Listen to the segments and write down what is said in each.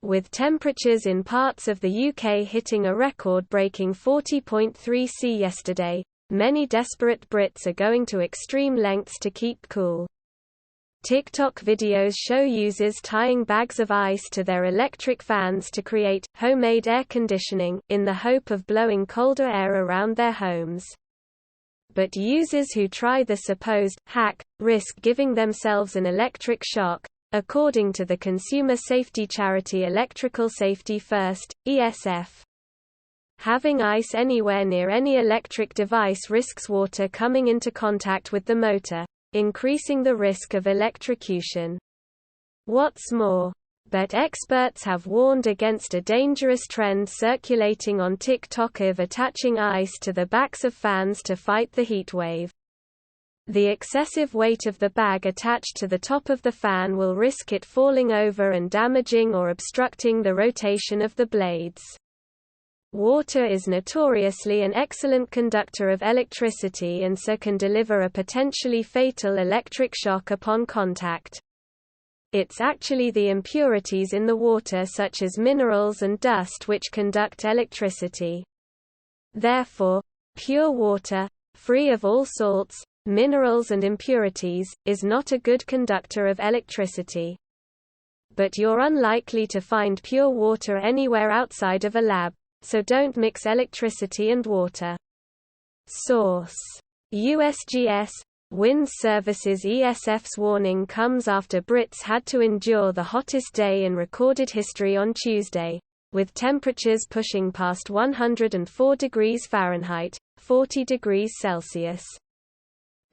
With temperatures in parts of the UK hitting a record-breaking 40.3 C yesterday, many desperate Brits are going to extreme lengths to keep cool. TikTok videos show users tying bags of ice to their electric fans to create homemade air conditioning, in the hope of blowing colder air around their homes. But users who try the supposed hack risk giving themselves an electric shock, according to the consumer safety charity Electrical Safety First, ESF. Having ice anywhere near any electric device risks water coming into contact with the motor, increasing the risk of electrocution. What's more, but experts have warned against a dangerous trend circulating on TikTok of attaching ice to the backs of fans to fight the heatwave. The excessive weight of the bag attached to the top of the fan will risk it falling over and damaging or obstructing the rotation of the blades. Water is notoriously an excellent conductor of electricity and so can deliver a potentially fatal electric shock upon contact. It's actually the impurities in the water such as minerals and dust which conduct electricity. Therefore, pure water, free of all salts, minerals and impurities, is not a good conductor of electricity. But you're unlikely to find pure water anywhere outside of a lab. So don't mix electricity and water. Source: USGS. Wind Services. ESF's warning comes after Brits had to endure the hottest day in recorded history on Tuesday, with temperatures pushing past 104 degrees Fahrenheit, 40 degrees Celsius.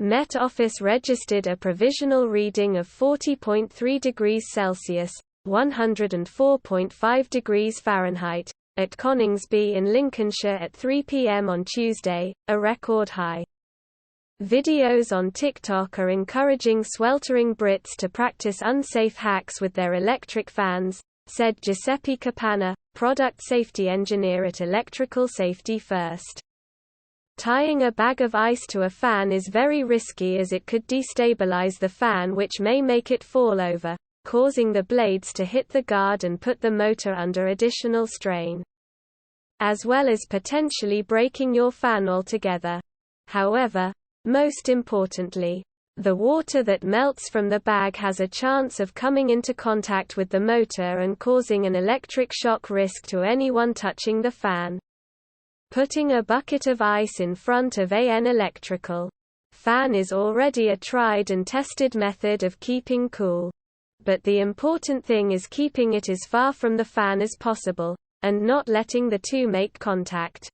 Met Office registered a provisional reading of 40.3 degrees Celsius, 104.5 degrees Fahrenheit, at Coningsby in Lincolnshire at 3 p.m. on Tuesday, a record high. Videos on TikTok are encouraging sweltering Brits to practice unsafe hacks with their electric fans, said Giuseppe Capanna, product safety engineer at Electrical Safety First. Tying a bag of ice to a fan is very risky as it could destabilize the fan, which may make it fall over, causing the blades to hit the guard and put the motor under additional strain, as well as potentially breaking your fan altogether. However, most importantly, the water that melts from the bag has a chance of coming into contact with the motor and causing an electric shock risk to anyone touching the fan. Putting a bucket of ice in front of an electrical fan is already a tried and tested method of keeping cool. But the important thing is keeping it as far from the fan as possible, and not letting the two make contact.